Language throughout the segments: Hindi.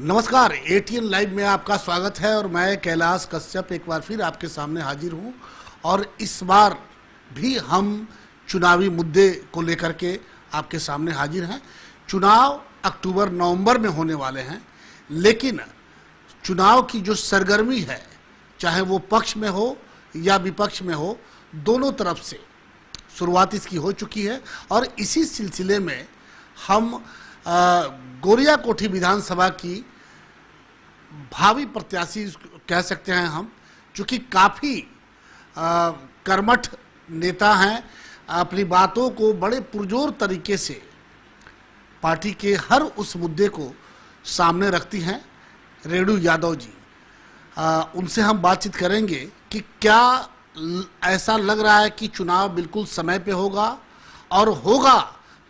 नमस्कार, एटीएन लाइव में आपका स्वागत है और मैं कैलाश कश्यप एक बार फिर आपके सामने हाजिर हूं। और इस बार भी हम चुनावी मुद्दे को लेकर के आपके सामने हाजिर हैं। चुनाव अक्टूबर नवंबर में होने वाले हैं, लेकिन चुनाव की जो सरगर्मी है, चाहे वो पक्ष में हो या विपक्ष में हो, दोनों तरफ से शुरुआत इसकी हो चुकी है। और इसी सिलसिले में हम गोरिया कोठी विधानसभा की भावी प्रत्याशी कह सकते हैं हम, चूँकि काफ़ी कर्मठ नेता हैं, अपनी बातों को बड़े पुरजोर तरीके से पार्टी के हर उस मुद्दे को सामने रखती हैं, रेणु यादव जी। उनसे हम बातचीत करेंगे कि क्या ऐसा लग रहा है कि चुनाव बिल्कुल समय पे होगा, और होगा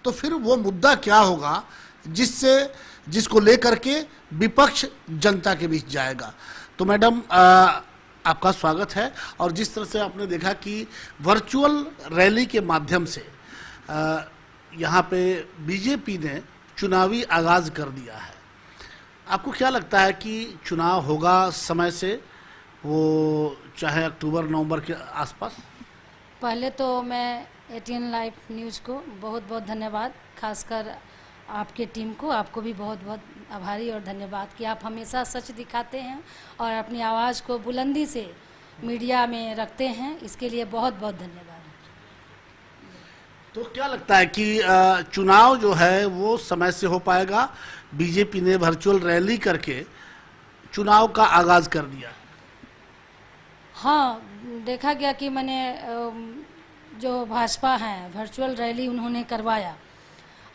तो फिर वो मुद्दा क्या होगा जिसको लेकर के विपक्ष जनता के बीच जाएगा। तो मैडम, आपका स्वागत है। और जिस तरह से आपने देखा कि वर्चुअल रैली के माध्यम से यहाँ पे बीजेपी ने चुनावी आगाज कर दिया है, आपको क्या लगता है कि चुनाव होगा समय से, वो चाहे अक्टूबर नवंबर के आसपास? पहले तो मैं एटीएन लाइव न्यूज़ को बहुत बहुत धन्यवाद, खासकर आपके टीम को, आपको भी बहुत बहुत आभारी और धन्यवाद कि आप हमेशा सच दिखाते हैं और अपनी आवाज़ को बुलंदी से मीडिया में रखते हैं, इसके लिए बहुत बहुत धन्यवाद। तो क्या लगता है कि चुनाव जो है वो समय से हो पाएगा? बीजेपी ने वर्चुअल रैली करके चुनाव का आगाज कर दिया। हाँ, देखा गया कि मैंने जो भाजपा हैं वर्चुअल रैली उन्होंने करवाया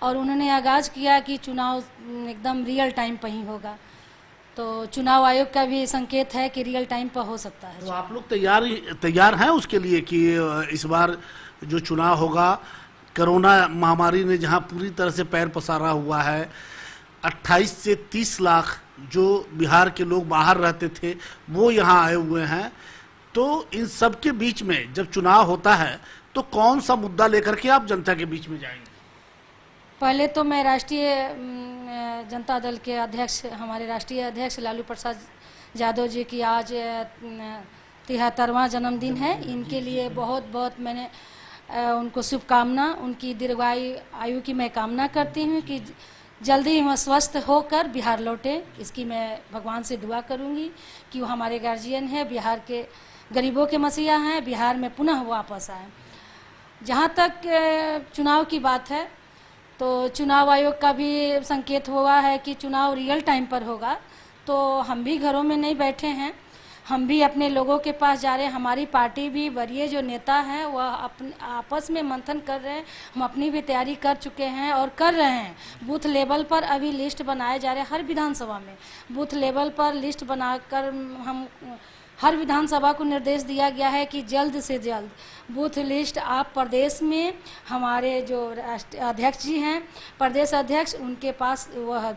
और उन्होंने आगाज़ किया कि चुनाव एकदम रियल टाइम पर ही होगा। तो चुनाव आयोग का भी संकेत है कि रियल टाइम पर हो सकता है। तो आप लोग तैयार हैं उसके लिए कि इस बार जो चुनाव होगा, कोरोना महामारी ने जहां पूरी तरह से पैर पसारा हुआ है, 28 से 30 लाख जो बिहार के लोग बाहर रहते थे वो यहाँ आए हुए हैं, तो इन सब के बीच में जब चुनाव होता है तो कौन सा मुद्दा लेकर के आप जनता के बीच में जाएंगे? पहले तो मैं राष्ट्रीय जनता दल के अध्यक्ष, हमारे राष्ट्रीय अध्यक्ष लालू प्रसाद यादव जी की आज 73वां जन्मदिन है। इनके लिए बहुत बहुत मैंने उनको शुभकामना, उनकी दीर्घायु की मैं कामना करती हूँ कि जल्दी हम स्वस्थ होकर बिहार लौटे। इसकी मैं भगवान से दुआ करूँगी कि वो हमारे गार्जियन हैं, बिहार के गरीबों के मसीहा हैं, बिहार में पुनः वापस आए। जहाँ तक चुनाव की बात है, तो चुनाव आयोग का भी संकेत हुआ है कि चुनाव रियल टाइम पर होगा। तो हम भी घरों में नहीं बैठे हैं, हम भी अपने लोगों के पास जा रहे हैं। हमारी पार्टी भी वरीय जो नेता हैं वह अपने आपस में मंथन कर रहे हैं। हम अपनी भी तैयारी कर चुके हैं और कर रहे हैं। बूथ लेवल पर अभी लिस्ट बनाए जा रहे हैं, हर विधानसभा में बूथ लेवल पर लिस्ट बनाकर हम हर विधानसभा को निर्देश दिया गया है कि जल्द से जल्द बूथ लिस्ट आप प्रदेश में, हमारे जो राष्ट्रीय अध्यक्ष जी हैं, प्रदेश अध्यक्ष, उनके पास वह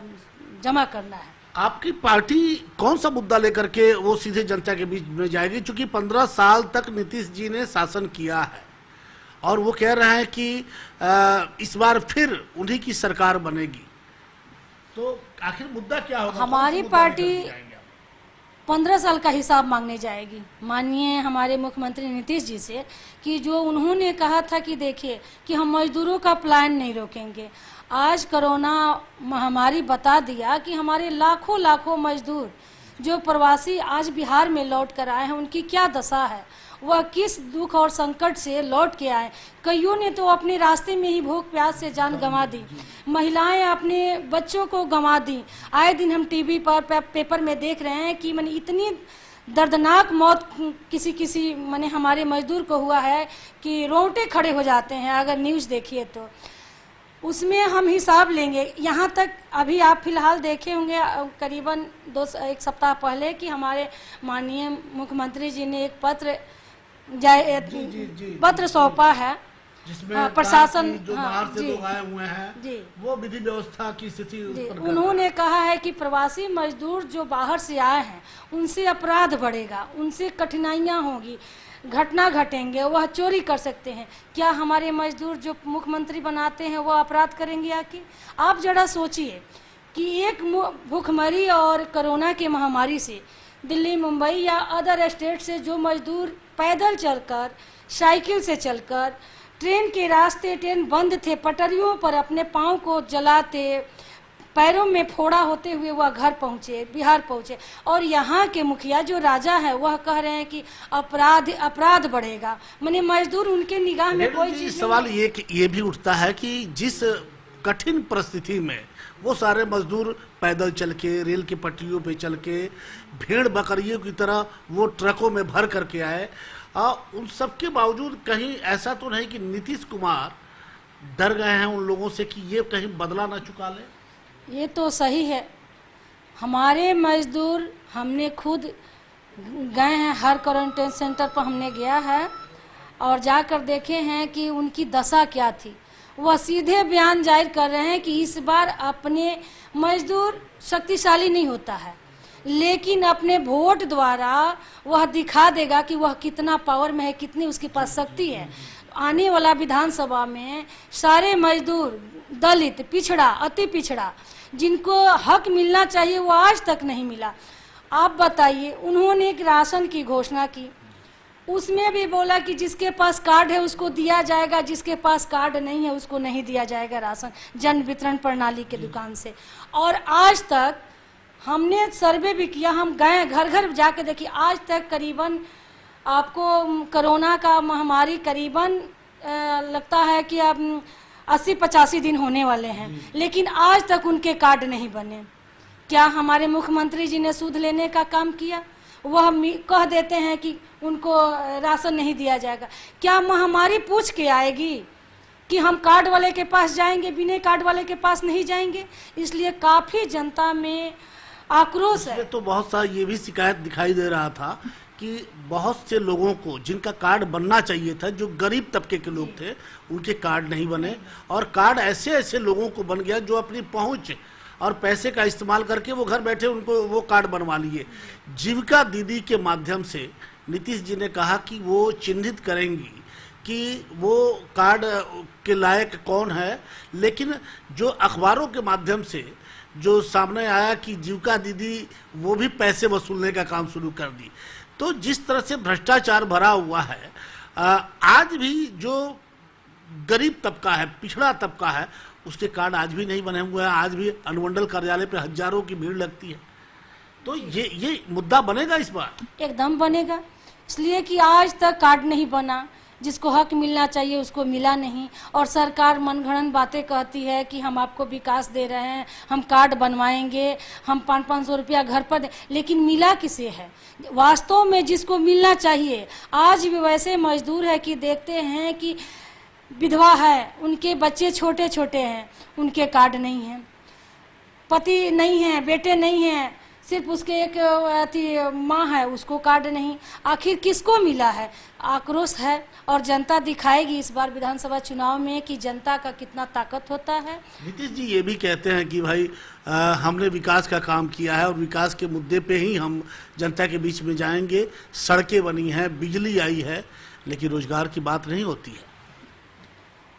जमा करना है। आपकी पार्टी कौन सा मुद्दा लेकर के वो सीधे जनता के बीच में जाएगी? क्योंकि 15 साल तक नीतीश जी ने शासन किया है और वो कह रहे हैं कि इस बार फिर उन्हीं की सरकार बनेगी, तो आखिर मुद्दा क्या होगा? हमारी पार्टी 15 साल का हिसाब मांगने जाएगी माननीय हमारे मुख्यमंत्री नीतीश जी से, कि जो उन्होंने कहा था कि देखिए कि हम मजदूरों का प्लान नहीं रोकेंगे। आज कोरोना महामारी बता दिया कि हमारे लाखों लाखों मजदूर जो प्रवासी आज बिहार में लौट कर आए हैं, उनकी क्या दशा है, वह किस दुख और संकट से लौट के आए। कईयों ने तो अपने रास्ते में ही भूख प्यास से जान गंवा दी, महिलाएं अपने बच्चों को गंवा दी। आए दिन हम टीवी पर पेपर में देख रहे हैं कि मैंने इतनी दर्दनाक मौत किसी मैंने हमारे मजदूर को हुआ है कि रोंगटे खड़े हो जाते हैं अगर न्यूज़ देखिए तो। उसमें हम हिसाब लेंगे। यहाँ तक अभी आप फिलहाल देखे होंगे करीबन एक सप्ताह पहले कि हमारे माननीय मुख्यमंत्री जी ने एक पत्र सौंपा है, जिसमें प्रशासन जो बाहर से लोग आए हुए हैं वो विधि व्यवस्था की स्थिति उन्होंने कहा है कि प्रवासी मजदूर जो बाहर से आए हैं उनसे अपराध बढ़ेगा, उनसे कठिनाइयाँ होगी, घटना घटेंगे, वह चोरी कर सकते हैं। क्या हमारे मजदूर जो मुख्यमंत्री बनाते हैं वो अपराध करेंगे? आखिर आप जरा सोचिए कि एक भूखमरी और कोरोना की महामारी से दिल्ली, मुंबई या अदर स्टेट से जो मजदूर पैदल चलकर, साइकिल से चलकर, ट्रेन के रास्ते, ट्रेन बंद थे, पटरियों पर अपने पाँव को जलाते, पैरों में फोड़ा होते हुए वह घर पहुँचे, बिहार पहुँचे, और यहाँ के मुखिया जो राजा है वह कह रहे हैं कि अपराध बढ़ेगा। माने मजदूर उनके निगाह में कोई चीज। सवाल ये भी उठता है कि जिस कठिन परिस्थिति में वो सारे मजदूर पैदल चल के, रेल की पटरियों पे चल के, भेड़ बकरियों की तरह वो ट्रकों में भर करके आए, उन सब के बावजूद कहीं ऐसा तो नहीं कि नीतीश कुमार डर गए हैं उन लोगों से कि ये कहीं बदला ना चुका ले? ये तो सही है। हमारे मजदूर, हमने खुद गए हैं, हर क्वारंटाइन सेंटर पर हमने गया है और जाकर देखे हैं कि उनकी दशा क्या थी। वह सीधे बयान जाहिर कर रहे हैं कि इस बार अपने मजदूर शक्तिशाली नहीं होता है, लेकिन अपने वोट द्वारा वह दिखा देगा कि वह कितना पावर में है, कितनी उसके पास शक्ति है। आने वाला विधानसभा में सारे मजदूर, दलित, पिछड़ा, अति पिछड़ा, जिनको हक मिलना चाहिए वो आज तक नहीं मिला। आप बताइए, उन्होंने एक राशन की घोषणा की, उसमें भी बोला कि जिसके पास कार्ड है उसको दिया जाएगा, जिसके पास कार्ड नहीं है उसको नहीं दिया जाएगा राशन, जन वितरण प्रणाली के दुकान से। और आज तक हमने सर्वे भी किया, हम गए घर घर जाके देखिए, आज तक करीबन आपको कोरोना का महामारी करीबन लगता है कि अब 80-85 दिन होने वाले हैं, लेकिन आज तक उनके कार्ड नहीं बने। क्या हमारे मुख्यमंत्री जी ने सूद लेने का काम किया? वह कह देते हैं कि उनको राशन नहीं दिया जाएगा। क्या महामारी पूछ के आएगी कि हम कार्ड वाले के पास जाएंगे, बिना कार्ड वाले के पास नहीं जाएंगे? इसलिए काफ़ी जनता में आक्रोश है। तो बहुत सा ये भी शिकायत दिखाई दे रहा था कि बहुत से लोगों को जिनका कार्ड बनना चाहिए था, जो गरीब तबके के लोग थे, उनके कार्ड नहीं बने, और कार्ड ऐसे ऐसे लोगों को बन गया जो अपनी पहुंच और पैसे का इस्तेमाल करके वो घर बैठे उनको वो कार्ड बनवा लिए। जीविका दीदी के माध्यम से नीतीश जी ने कहा कि वो चिन्हित करेंगी कि वो कार्ड के लायक कौन है, लेकिन जो अखबारों के माध्यम से जो सामने आया कि जीविका दीदी वो भी पैसे वसूलने का काम शुरू कर दी। तो जिस तरह से भ्रष्टाचार भरा हुआ है, आज भी जो गरीब तबका है, पिछड़ा तबका है, उसके कार्ड आज भी नहीं बने हुए हैं। आज भी अनुमंडल कार्यालय पे हजारों की भीड़ लगती है। तो ये मुद्दा बनेगा इस बार? एकदम बनेगा, इसलिए कि आज तक कार्ड नहीं बना, जिसको हक मिलना चाहिए उसको मिला नहीं, और सरकार मनगढ़ंत बातें कहती है कि हम आपको विकास दे रहे हैं, हम कार्ड बनवाएंगे, हम 500-500 रुपया घर पर दे, लेकिन मिला किसे है? वास्तव में जिसको मिलना चाहिए, आज भी वैसे मजदूर है कि देखते हैं कि विधवा है, उनके बच्चे छोटे छोटे हैं, उनके कार्ड नहीं हैं, पति नहीं है, बेटे नहीं हैं, सिर्फ उसके एक माँ है, उसको कार्ड नहीं। आखिर किसको मिला है? आक्रोश है, और जनता दिखाएगी इस बार विधानसभा चुनाव में कि जनता का कितना ताकत होता है। नीतीश जी ये भी कहते हैं कि भाई हमने विकास का काम किया है और विकास के मुद्दे पे ही हम जनता के बीच में जाएंगे। सड़कें बनी हैं, बिजली आई है, लेकिन रोजगार की बात नहीं होती है।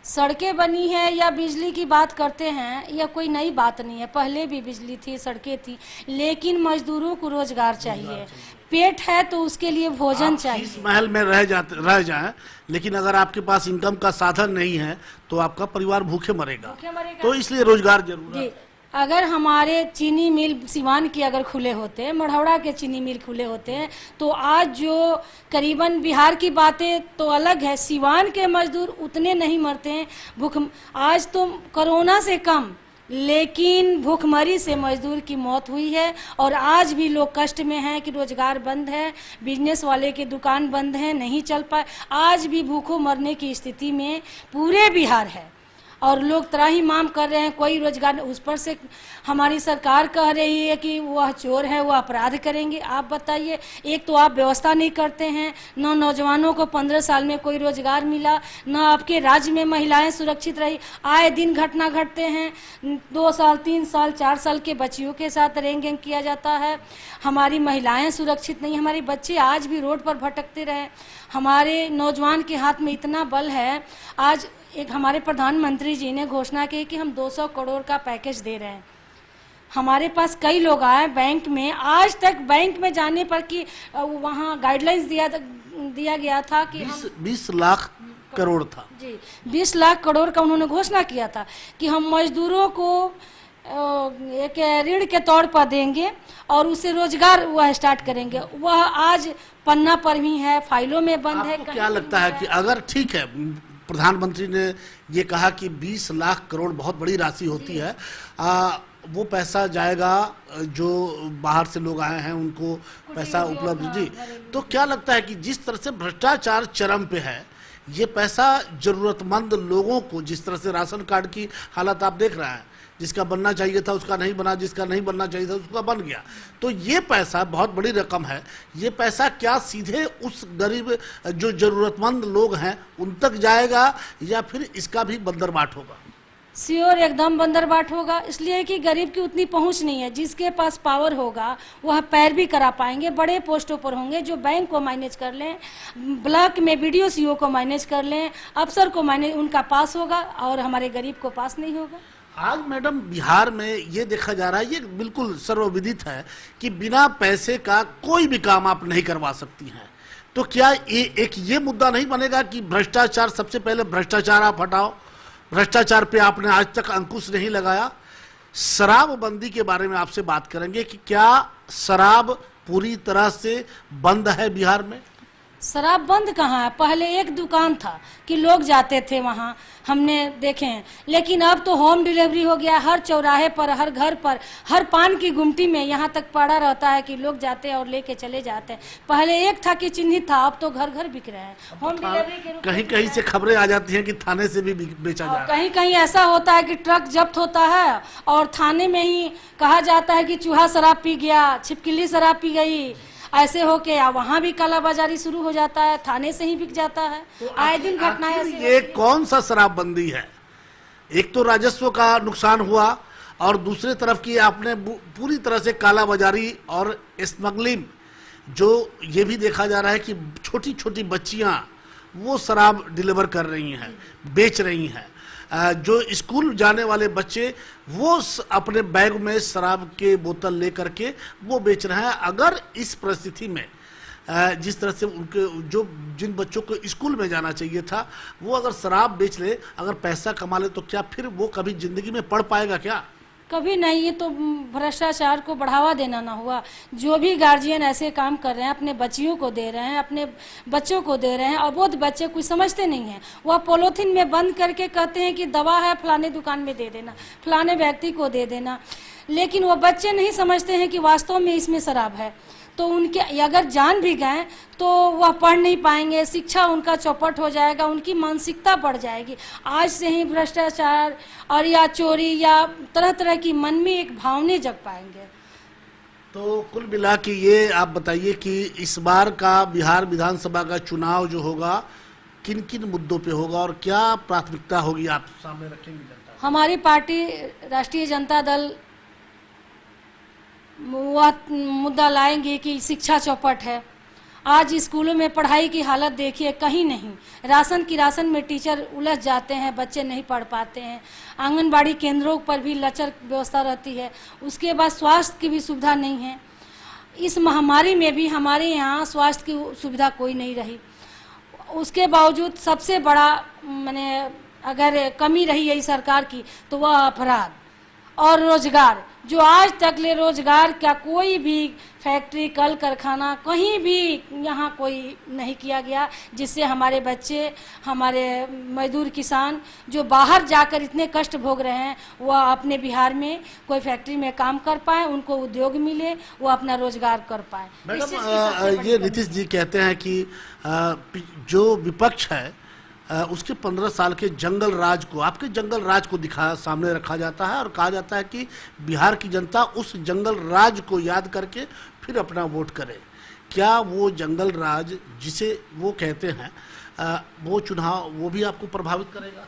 सड़कें बनी है या बिजली की बात करते हैं, यह कोई नई बात नहीं है, पहले भी बिजली थी, सड़कें थी, लेकिन मजदूरों को रोजगार चाहिए। पेट है तो उसके लिए भोजन चाहिए। इस महल में रह जाए, लेकिन अगर आपके पास इनकम का साधन नहीं है तो आपका परिवार भूखे मरेगा। तो इसलिए रोजगार जरूर है। अगर हमारे चीनी मिल सिवान के अगर खुले होते हैं, मढ़ौरा के चीनी मिल खुले होते हैं, तो आज जो करीबन बिहार की बातें तो अलग है, सिवान के मजदूर उतने नहीं मरते हैं भूख। आज तो कोरोना से कम, लेकिन भूखमरी से मजदूर की मौत हुई है, और आज भी लोग कष्ट में हैं कि रोजगार बंद है, बिजनेस वाले की दुकान बंद है, नहीं चल पाए। आज भी भूखों मरने की स्थिति में पूरे बिहार है, और लोग त्राही मांग कर रहे हैं, कोई रोजगार। उस पर से हमारी सरकार कह रही है कि वह चोर है, वह अपराध करेंगे। आप बताइए, एक तो आप व्यवस्था नहीं करते हैं, न नौजवानों को 15 साल में कोई रोजगार मिला, न आपके राज्य में महिलाएं सुरक्षित रही। आए दिन घटना घटते हैं, 2 साल 3 साल 4 साल के बच्चियों के साथ रेंग किया जाता है। हमारी महिलाएं सुरक्षित नहीं, हमारे बच्चे आज भी रोड पर भटकते रहे। हमारे नौजवान के हाथ में इतना बल है। आज एक हमारे प्रधानमंत्री जी ने घोषणा की कि हम 200 करोड़ का पैकेज दे रहे हैं, हमारे पास कई लोग आए बैंक में, आज तक बैंक में जाने पर कि वहाँ गाइडलाइंस दिया गया था कि 20 लाख करोड़ था जी, 20 लाख करोड़ का उन्होंने घोषणा किया था कि हम मजदूरों को एक ऋण के तौर पर देंगे और उसे रोजगार वह स्टार्ट करेंगे। वह आज पन्ना पर ही है, फाइलों में बंद है। आपको क्या लगता है कि अगर ठीक है, प्रधानमंत्री ने ये कहा कि 20 लाख करोड़ बहुत बड़ी राशि होती है, वो पैसा जाएगा जो बाहर से लोग आए हैं उनको पैसा उपलब्ध, जी, तो क्या लगता है कि जिस तरह से भ्रष्टाचार चरम पे है, ये पैसा जरूरतमंद लोगों को, जिस तरह से राशन कार्ड की हालत आप देख रहे हैं, जिसका बनना चाहिए था उसका नहीं बना, जिसका नहीं बनना चाहिए था उसका बन गया, तो ये पैसा बहुत बड़ी रकम है। ये पैसा क्या सीधे उस गरीब जो जरूरतमंद लोग हैं उन तक जाएगा या फिर इसका भी बंदरबाट होगा? श्योर एकदम बंदरबाट होगा, इसलिए कि गरीब की उतनी पहुंच नहीं है। जिसके पास पावर होगा वह पैरवी करा पाएंगे, बड़े पोस्टों पर होंगे जो बैंक को मैनेज कर लें, ब्लॉक में BDO CO को मैनेज कर लें, अफसर को मैनेज, उनका पास होगा और हमारे गरीब को पास नहीं होगा। आज मैडम बिहार में ये देखा जा रहा है, ये बिल्कुल सर्वविदित है कि बिना पैसे का कोई भी काम आप नहीं करवा सकती हैं। तो क्या ये मुद्दा नहीं बनेगा कि भ्रष्टाचार, सबसे पहले भ्रष्टाचार आप हटाओ, भ्रष्टाचार पे आपने आज तक अंकुश नहीं लगाया। शराबबंदी के बारे में आपसे बात करेंगे कि क्या शराब पूरी तरह से बंद है बिहार में? शराब बंद कहाँ है? पहले एक दुकान था कि लोग जाते थे वहाँ, हमने देखे हैं, लेकिन अब तो होम डिलीवरी हो गया। हर चौराहे पर, हर घर पर, हर पान की गुमटी में यहाँ तक पड़ा रहता है कि लोग जाते हैं और लेके चले जाते हैं। पहले एक था कि चिन्हित था, अब तो घर घर बिक रहे हैं होम डिलीवरी के रूप में। कहीं कहीं से खबरें आ जाती हैं कि थाने से भी बेचा जा रहा है। कहीं कहीं ऐसा होता है कि ट्रक जब्त होता है और थाने में ही कहा जाता है कि चूहा शराब पी गया, छिपकली शराब पी गई, ऐसे हो के वहाँ भी कालाबाजारी शुरू हो जाता है, थाने से ही बिक जाता है। आए दिन घटनाएं ऐसी ये कौन सा शराबबंदी है? एक तो राजस्व का नुकसान हुआ और दूसरे तरफ की आपने पूरी तरह से कालाबाजारी और स्मगलिंग, जो ये भी देखा जा रहा है कि छोटी छोटी बच्चियां वो शराब डिलीवर कर रही हैं, बेच रही हैं। जो स्कूल जाने वाले बच्चे वो अपने बैग में शराब के बोतल लेकर के वो बेच रहे हैं। अगर इस परिस्थिति में जिस तरह से उनके जिन बच्चों को स्कूल में जाना चाहिए था वो अगर शराब बेच ले, अगर पैसा कमा ले, तो क्या फिर वो कभी जिंदगी में पढ़ पाएगा क्या? कभी नहीं। ये तो भ्रष्टाचार को बढ़ावा देना ना हुआ। जो भी गार्जियन ऐसे काम कर रहे हैं, अपने बच्चियों को दे रहे हैं, अपने बच्चों को दे रहे हैं, अबोध बच्चे कुछ समझते नहीं हैं। वह पॉलीथीन में बंद करके कहते हैं कि दवा है, फलाने दुकान में दे देना, फलाने व्यक्ति को दे देना, लेकिन वो बच्चे नहीं समझते हैं कि वास्तव में इसमें शराब है। तो उनके अगर जान भी गए तो वह पढ़ नहीं पाएंगे, शिक्षा उनका चौपट हो जाएगा, उनकी मानसिकता बढ़ जाएगी। आज से ही भ्रष्टाचार और या चोरी या तरह तरह की मन में एक भावने जग पाएंगे। तो कुल मिला के ये आप बताइए कि इस बार का बिहार विधानसभा का चुनाव जो होगा किन किन मुद्दों पे होगा और क्या प्राथमिकता होगी आप सामने रखेंगे जनता? हमारी पार्टी राष्ट्रीय जनता दल वह मुद्दा लाएंगे कि शिक्षा चौपट है। आज स्कूलों में पढ़ाई की हालत देखिए, कहीं नहीं। राशन में टीचर उलझ जाते हैं, बच्चे नहीं पढ़ पाते हैं। आंगनबाड़ी केंद्रों पर भी लचर व्यवस्था रहती है। उसके बाद स्वास्थ्य की भी सुविधा नहीं है। इस महामारी में भी हमारे यहाँ स्वास्थ्य की सुविधा कोई नहीं रही। उसके बावजूद सबसे बड़ा माने अगर कमी रही है इस सरकार की तो वह अपराध और रोजगार। जो आज तक ले रोजगार का कोई भी फैक्ट्री, कल कारखाना कहीं भी यहाँ कोई नहीं किया गया, जिससे हमारे बच्चे, हमारे मजदूर किसान जो बाहर जाकर इतने कष्ट भोग रहे हैं वह अपने बिहार में कोई फैक्ट्री में काम कर पाए, उनको उद्योग मिले, वो अपना रोजगार कर पाए। मैडम ये नीतीश जी कहते हैं कि जो विपक्ष है उसके 15 साल के जंगल राज को, आपके जंगल राज को सामने रखा जाता है और कहा जाता है कि बिहार की जनता उस जंगल राज को याद करके फिर अपना वोट करे। क्या वो जंगल राज जिसे वो कहते हैं वो चुनाव वो भी आपको प्रभावित करेगा?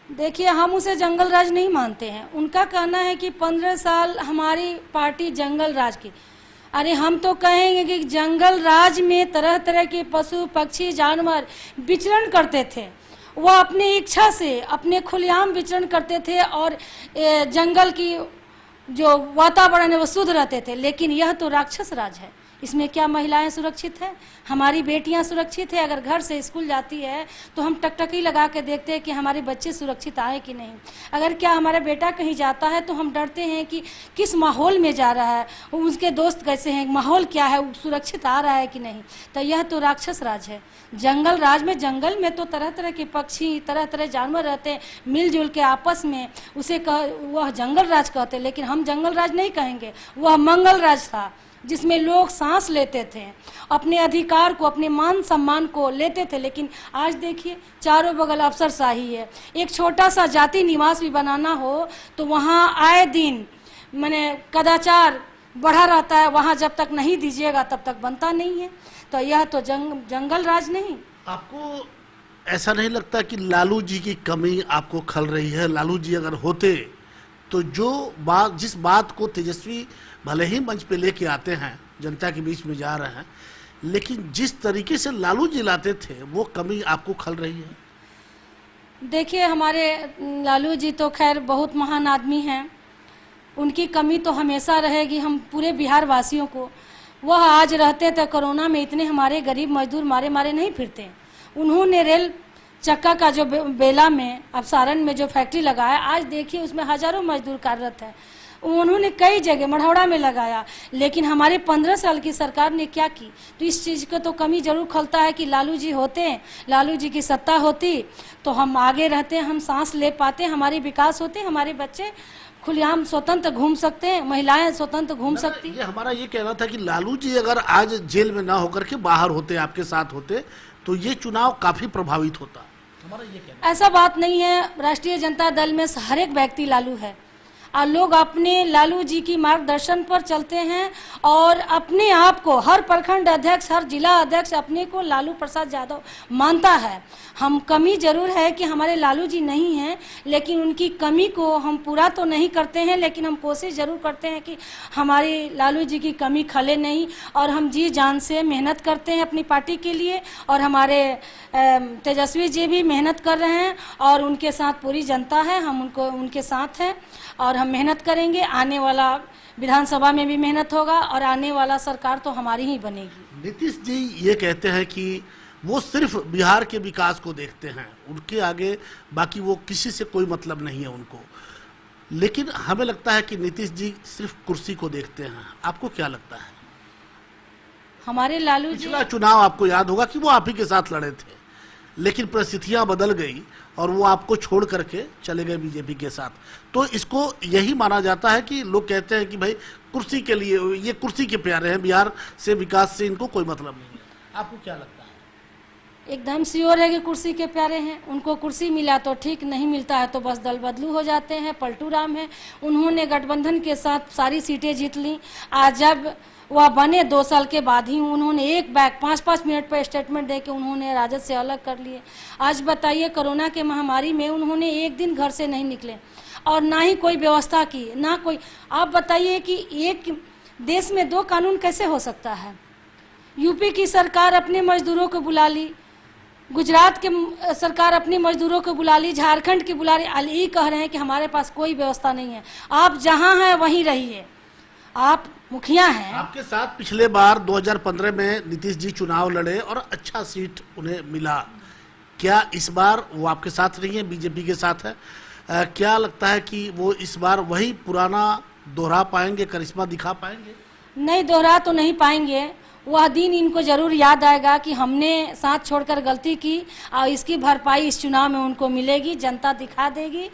देखिए, हम उसे जंगल राज नहीं मानते हैं। उनका कहना है कि 15 साल हमारी पार्टी जंगल राज की। अरे हम तो कहेंगे कि जंगल राज में तरह तरह के पशु पक्षी जानवर विचरण करते थे। वह अपनी इच्छा से अपने खुलेआम विचरण करते थे और जंगल की जो वातावरण है वो शुद्ध रहते थे। लेकिन यह तो राक्षस राज है। इसमें क्या महिलाएं सुरक्षित है? हमारी बेटियां सुरक्षित है? अगर घर से स्कूल जाती है तो हम टकटकी लगा के देखते हैं कि हमारे बच्चे सुरक्षित आए कि नहीं। अगर क्या हमारा बेटा कहीं जाता है तो हम डरते हैं कि किस माहौल में जा रहा है, उसके दोस्त कैसे हैं, माहौल क्या है, सुरक्षित आ रहा है कि नहीं। तो यह तो राक्षस राज है। जंगल राज में, जंगल में तो तरह तरह के पक्षी, तरह तरह जानवर रहते हैं मिलजुल के आपस में, उसे वह जंगल राज कहते। लेकिन हम जंगल राज नहीं कहेंगे, वह मंगल राज था जिसमें लोग सांस लेते थे, अपने अधिकार को, अपने मान सम्मान को लेते थे। लेकिन आज देखिए चारों बगल अफसरशाही है। एक छोटा सा जाति निवास भी बनाना हो तो वहाँ आए दिन माने कदाचार बढ़ा रहता है। वहाँ जब तक नहीं दीजिएगा तब तक बनता नहीं है। तो यह तो जंगल राज नहीं। आपको ऐसा नहीं लगता कि लालू जी की कमी आपको खल रही है? लालू जी अगर होते तो जिस बात को तेजस्वी भले ही मंच पे लेके आते हैं, जनता के बीच में जा रहे हैं, लेकिन जिस तरीके से लालू जी लाते थे वो कमी आपको खल रही है? देखिए हमारे लालू जी तो खैर बहुत महान आदमी हैं, उनकी कमी तो हमेशा रहेगी हम पूरे बिहार वासियों को। वह आज रहते थे कोरोना में, इतने हमारे गरीब मजदूर मारे मारे नहीं फिरते। उन्होंने रेल चक्का का जो बेला में, अब सारण में जो फैक्ट्री लगाया, आज देखिए उसमें हजारों मजदूर कार्यरत है। उन्होंने कई जगह मढ़ौड़ा में लगाया। लेकिन हमारे 15 साल की सरकार ने क्या की? तो इस चीज़ को तो कमी जरूर खलता है कि लालू जी होते, लालू जी की सत्ता होती तो हम आगे रहते, हम सांस ले पाते, हमारी विकास होते, हमारे बच्चे खुलेआम स्वतंत्र घूम सकते हैं, महिलाएं स्वतंत्र घूम सकती। ये हमारा ये कहना था कि लालू जी अगर आज जेल में ना होकर के बाहर होते, आपके साथ होते, तो ये चुनाव काफी प्रभावित होता। हमारा ये कहना। ऐसा बात नहीं है। राष्ट्रीय जनता दल में हर एक व्यक्ति लालू है और लोग अपने लालू जी की मार्गदर्शन पर चलते हैं और अपने आप को, हर प्रखंड अध्यक्ष, हर जिला अध्यक्ष अपने को लालू प्रसाद यादव मानता है। हम कमी जरूर है कि हमारे लालू जी नहीं हैं, लेकिन उनकी कमी को हम पूरा तो नहीं करते हैं, लेकिन हम कोशिश जरूर करते हैं कि हमारे लालू जी की कमी खले नहीं। और हम जी जान से मेहनत करते हैं अपनी पार्टी के लिए, और हमारे तेजस्वी जी भी मेहनत कर रहे हैं और उनके साथ पूरी जनता है। हम उनके साथ हैं और हम मेहनत करेंगे। आने वाला विधानसभा में भी मेहनत होगा और आने वाला सरकार तो हमारी ही बनेगी। नीतीश जी ये कहते हैं कि वो सिर्फ बिहार के विकास को देखते हैं, उनके आगे बाकी वो किसी से कोई मतलब नहीं है उनको। लेकिन हमें लगता है कि नीतीश जी सिर्फ कुर्सी को देखते हैं। आपको क्या लगता है? हमारे लालू जी, पिछला चुनाव आपको याद होगा कि वो आप ही के साथ लड़े थे, लेकिन परिस्थितियां बदल गई और वो आपको छोड़ करके चले गए बीजेपी के साथ। तो इसको यही माना जाता है कि लोग कहते हैं कि भाई कुर्सी के लिए, ये कुर्सी के प्यारे हैं, बिहार से विकास से इनको कोई मतलब नहीं है। आपको क्या लगता है? एकदम श्योर है कि कुर्सी के प्यारे हैं। उनको कुर्सी मिला तो ठीक, नहीं मिलता है तो बस दल बदलू हो जाते हैं। पलटू राम है, उन्होंने गठबंधन के साथ सारी सीटें जीत ली। आज जब वह बने 2 साल के बाद ही उन्होंने एक बैग 5-5 मिनट पर स्टेटमेंट दे के उन्होंने राजद से अलग कर लिए। आज बताइए कोरोना के महामारी में उन्होंने एक दिन घर से नहीं निकले और ना ही कोई व्यवस्था की, ना कोई। आप बताइए कि एक देश में 2 कानून कैसे हो सकता है? यूपी की सरकार अपने मजदूरों को बुला ली, गुजरात के सरकार अपने मजदूरों को बुला ली, झारखंड की बुला रही। ये कह रहे हैं कि हमारे पास कोई व्यवस्था नहीं है। आप जहां हैं वहीं रहिए, आप मुखिया हैं। आपके साथ पिछले बार 2015 में नीतीश जी चुनाव लड़े और अच्छा सीट उन्हें मिला। क्या इस बार वो आपके साथ नहीं है, बीजेपी के साथ है? क्या लगता है कि वो इस बार वही पुराना दोहरा पाएंगे, करिश्मा दिखा पाएंगे? नहीं, दोहरा तो नहीं पाएंगे। वह दिन इनको जरूर याद आएगा कि हमने साथ छोड़कर गलती की और इसकी भरपाई इस चुनाव में उनको मिलेगी। जनता दिखा देगी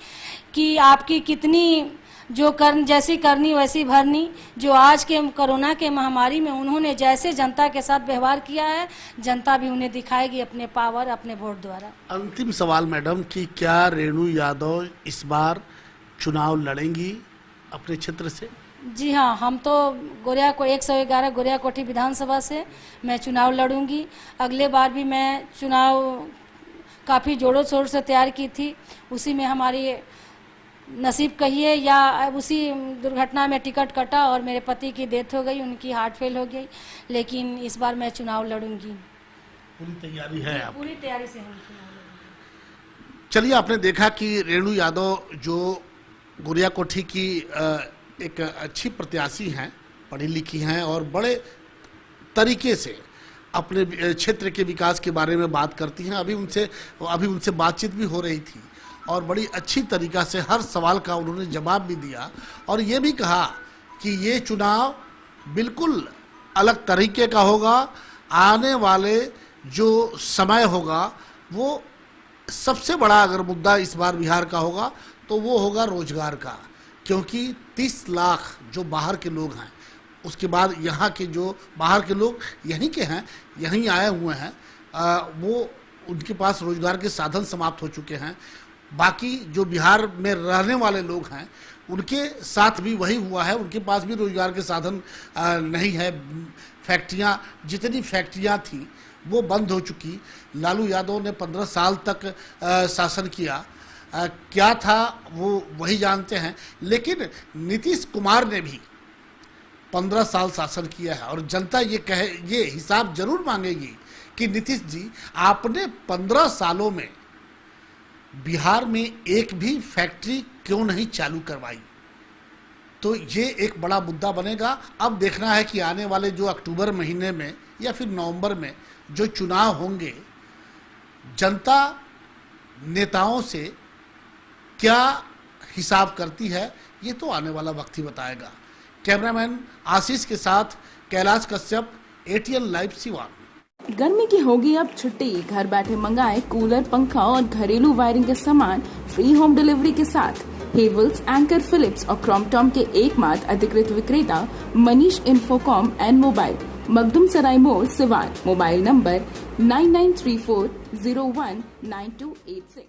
कि आपकी कितनी जो जैसी करनी वैसी भरनी। जो आज के कोरोना के महामारी में उन्होंने जैसे जनता के साथ व्यवहार किया है, जनता भी उन्हें दिखाएगी अपने पावर, अपने वोट द्वारा। अंतिम सवाल मैडम कि क्या रेणु यादव इस बार चुनाव लड़ेंगी अपने क्षेत्र से? जी हाँ, हम तो 111 गोरिया कोठी विधानसभा से मैं चुनाव लड़ूंगी। अगले बार भी मैं चुनाव काफ़ी जोरों शोर से तैयार की थी। उसी में हमारी नसीब कहिए या उसी दुर्घटना में टिकट कटा और मेरे पति की डेथ हो गई, उनकी हार्ट फेल हो गई। लेकिन इस बार मैं चुनाव लड़ूंगी। पूरी तैयारी है आप? पूरी तैयारी से हम चुनाव लड़ूंगी। चलिए, आपने देखा कि रेणु यादव जो गोरिया कोठी की एक अच्छी प्रत्याशी हैं, पढ़ी लिखी हैं और बड़े तरीके से अपने क्षेत्र के विकास के बारे में बात करती हैं। अभी उनसे बातचीत भी हो रही थी और बड़ी अच्छी तरीक़ा से हर सवाल का उन्होंने जवाब भी दिया और ये भी कहा कि ये चुनाव बिल्कुल अलग तरीके का होगा। आने वाले जो समय होगा वो सबसे बड़ा अगर मुद्दा इस बार बिहार का होगा तो वो होगा रोजगार का, क्योंकि 30 लाख जो बाहर के लोग हैं, उसके बाद यहाँ के जो बाहर के लोग यहीं के हैं, यहीं आए हुए हैं, वो उनके पास रोजगार के साधन समाप्त हो चुके हैं। बाकी जो बिहार में रहने वाले लोग हैं उनके साथ भी वही हुआ है, उनके पास भी रोजगार के साधन नहीं है। फैक्ट्रियाँ, जितनी फैक्ट्रियाँ थी वो बंद हो चुकी। लालू यादव ने 15 साल तक शासन किया, क्या था वो वही जानते हैं, लेकिन नीतीश कुमार ने भी 15 साल शासन किया है और जनता ये हिसाब जरूर मांगेगी कि नीतीश जी आपने 15 सालों में बिहार में एक भी फैक्ट्री क्यों नहीं चालू करवाई। तो ये एक बड़ा मुद्दा बनेगा। अब देखना है कि आने वाले जो अक्टूबर महीने में या फिर नवंबर में जो चुनाव होंगे, जनता नेताओं से क्या हिसाब करती है, ये तो आने वाला वक्त ही बताएगा। कैमरामैन आशीष के साथ कैलाश कश्यप, ATN लाइव सिवान। गर्मी की होगी अब छुट्टी, घर बैठे मंगाए कूलर, पंखा और घरेलू वायरिंग के सामान फ्री होम डिलीवरी के साथ। हेवल्स, एंकर, फिलिप्स और क्रॉम्पटन के एकमात्र अधिकृत विक्रेता Manish Infocom and mobile, Makhdum Sarai Mor, Siwan. Mobile number 9934019286।